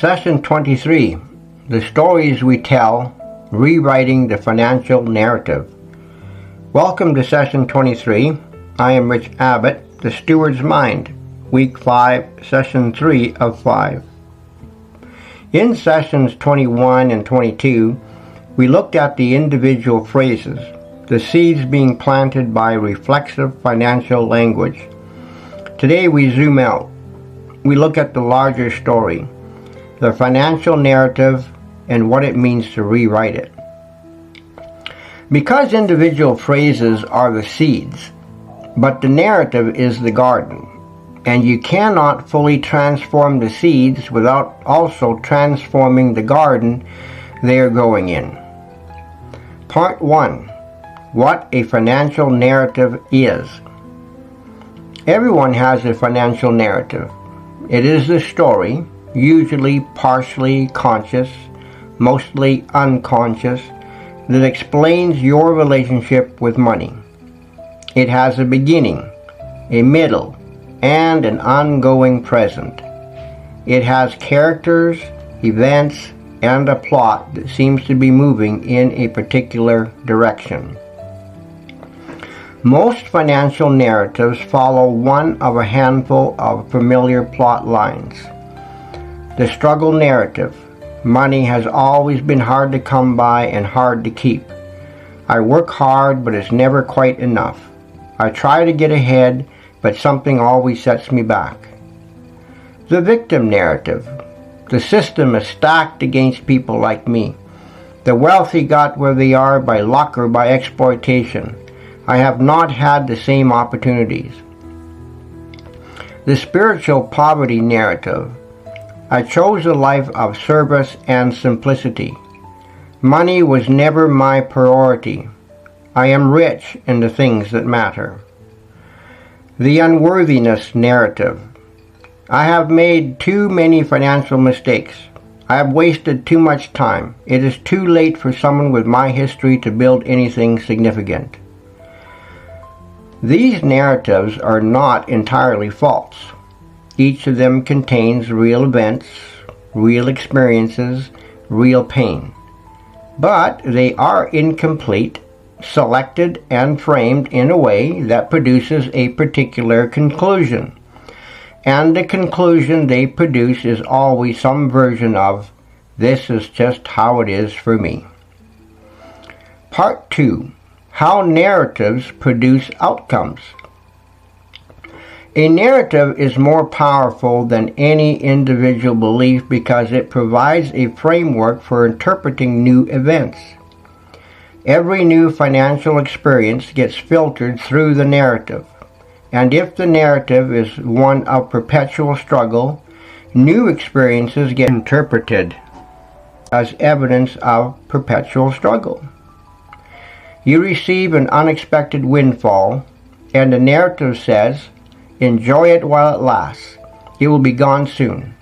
Session 23, The Stories We Tell, Rewriting the Financial Narrative. Welcome to Session 23. I am Rich Abbott, The Steward's Mind, Week 5, Session 3 of 5. In Sessions 21 and 22, we looked at the individual phrases, the seeds being planted by reflexive financial language. Today we zoom out. We look at the larger story, the financial narrative, and what it means to rewrite it. Because individual phrases are the seeds, but the narrative is the garden, and you cannot fully transform the seeds without also transforming the garden they are growing in. Part 1. What a financial narrative is. Everyone has a financial narrative. It is the story, usually partially conscious, mostly unconscious, that explains your relationship with money. It has a beginning, a middle, and an ongoing present. It has characters, events, and a plot that seems to be moving in a particular direction. Most financial narratives follow one of a handful of familiar plot lines. The struggle narrative. Money has always been hard to come by and hard to keep. I work hard, but it's never quite enough. I try to get ahead, but something always sets me back. The victim narrative. The system is stacked against people like me. The wealthy got where they are by luck or by exploitation. I have not had the same opportunities. The spiritual poverty narrative. I chose a life of service and simplicity. Money was never my priority. I am rich in the things that matter. The unworthiness narrative. I have made too many financial mistakes. I have wasted too much time. It is too late for someone with my history to build anything significant. These narratives are not entirely false. Each of them contains real events, real experiences, real pain. But they are incomplete, selected, and framed in a way that produces a particular conclusion. And the conclusion they produce is always some version of, "This is just how it is for me." Part 2. How narratives produce outcomes. A narrative is more powerful than any individual belief because it provides a framework for interpreting new events. Every new financial experience gets filtered through the narrative, and if the narrative is one of perpetual struggle, new experiences get interpreted as evidence of perpetual struggle. You receive an unexpected windfall, and the narrative says, "Enjoy it while it lasts. It will be gone soon."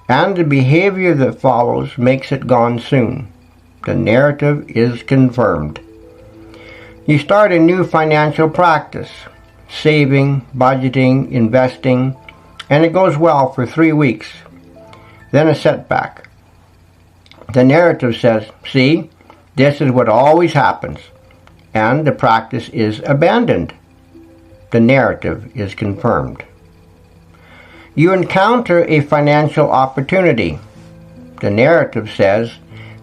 And the behavior that follows makes it gone soon. The narrative is confirmed. You start a new financial practice, saving, budgeting, investing, and it goes well for 3 weeks. Then a setback. The narrative says, "See, this is what always happens," and the practice is abandoned. The narrative is confirmed. You encounter a financial opportunity. The narrative says,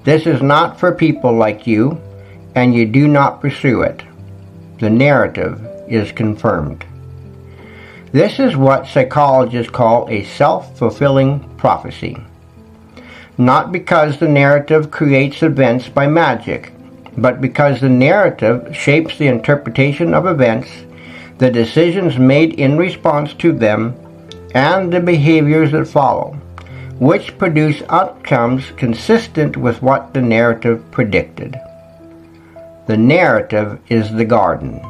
"This is not for people like you," and you do not pursue it. The narrative is confirmed. This is what psychologists call a self-fulfilling prophecy. Not because the narrative creates events by magic, but because the narrative shapes the interpretation of events, the decisions made in response to them, and the behaviors that follow, which produce outcomes consistent with what the narrative predicted. The narrative is the garden,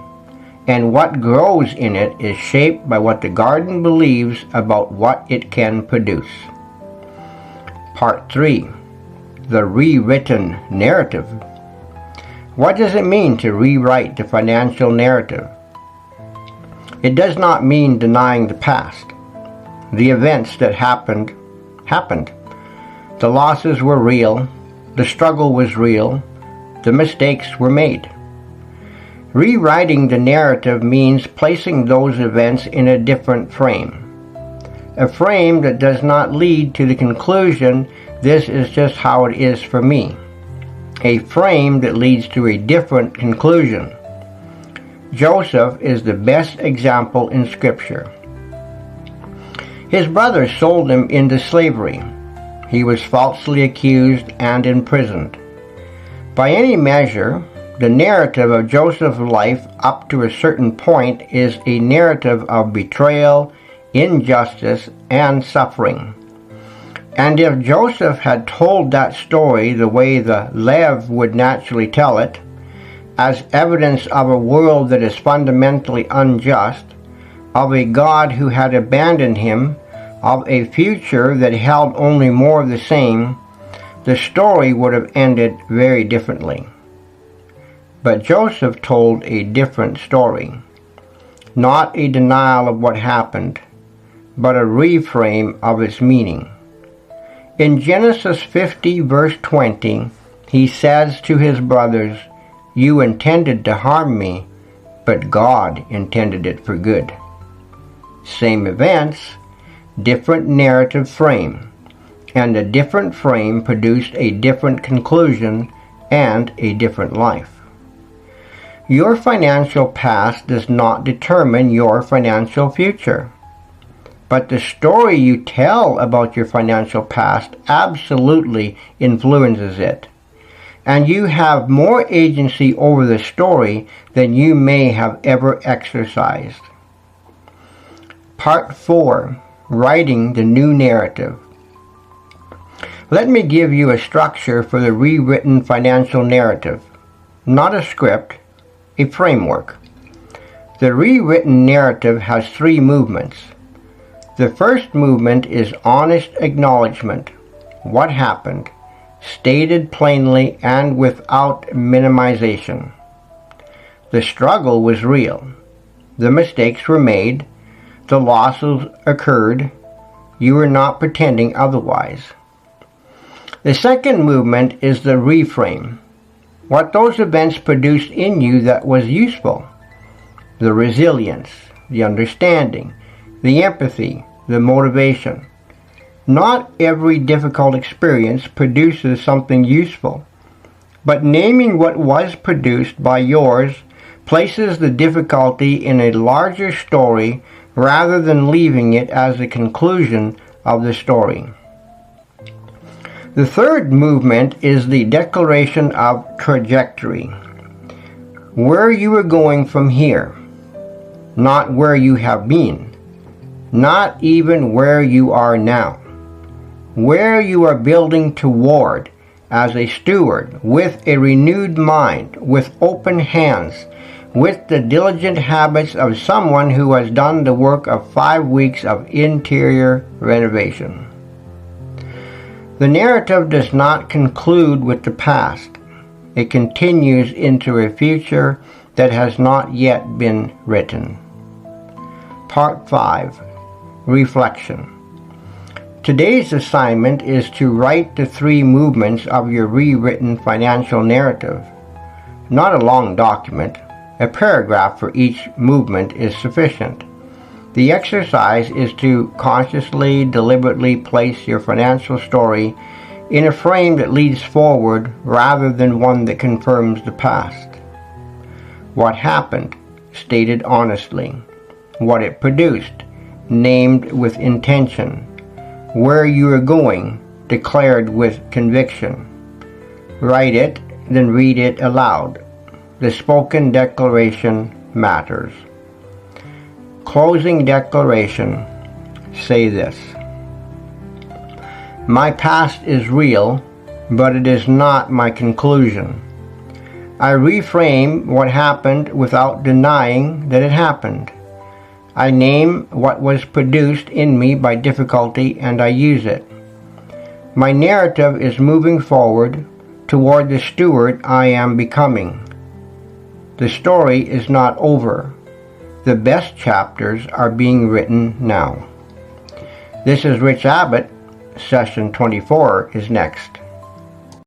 and what grows in it is shaped by what the garden believes about what it can produce. Part 3. The rewritten narrative. What does it mean to rewrite the financial narrative? It does not mean denying the past. The events that happened, happened. The losses were real, the struggle was real, the mistakes were made. Rewriting the narrative means placing those events in a different frame. A frame that does not lead to the conclusion, "This is just how it is for me." A frame that leads to a different conclusion. Joseph is the best example in Scripture. His brothers sold him into slavery. He was falsely accused and imprisoned. By any measure, the narrative of Joseph's life up to a certain point is a narrative of betrayal, injustice, and suffering. And if Joseph had told that story the way the Lev would naturally tell it, as evidence of a world that is fundamentally unjust, of a God who had abandoned him, of a future that held only more of the same, the story would have ended very differently. But Joseph told a different story. Not a denial of what happened, but a reframe of its meaning. In Genesis 50 verse 20, he says to his brothers, "You intended to harm me, but God intended it for good." Same events, different narrative frame, and a different frame produced a different conclusion and a different life. Your financial past does not determine your financial future, but the story you tell about your financial past absolutely influences it, and you have more agency over the story than you may have ever exercised. Part 4. Writing the new narrative. Let me give you a structure for the rewritten financial narrative. Not a script, a framework. The rewritten narrative has 3 movements. The first movement is honest acknowledgement. What happened, stated plainly and without minimization. The struggle was real. The mistakes were made. The losses occurred. You were not pretending otherwise. The second movement is the reframe. What those events produced in you that was useful. The resilience, the understanding, the empathy, the motivation. Not every difficult experience produces something useful, but naming what was produced by yours places the difficulty in a larger story rather than leaving it as the conclusion of the story. The third movement is the declaration of trajectory. Where you are going from here, not where you have been, not even where you are now. Where you are building toward as a steward with a renewed mind, with open hands, with the diligent habits of someone who has done the work of 5 weeks of interior renovation. The narrative does not conclude with the past. It continues into a future that has not yet been written. Part 5. Reflection. Today's assignment is to write the 3 movements of your rewritten financial narrative. Not a long document. A paragraph for each movement is sufficient. The exercise is to consciously, deliberately place your financial story in a frame that leads forward rather than one that confirms the past. What happened, stated honestly. What it produced, named with intention. Where you are going, declared with conviction. Write it, then read it aloud. The spoken declaration matters. Closing declaration. Say this. My past is real, but it is not my conclusion. I reframe what happened without denying that it happened. I name what was produced in me by difficulty and I use it. My narrative is moving forward toward the steward I am becoming. The story is not over. The best chapters are being written now. This is Rich Abbott Session 24 is next.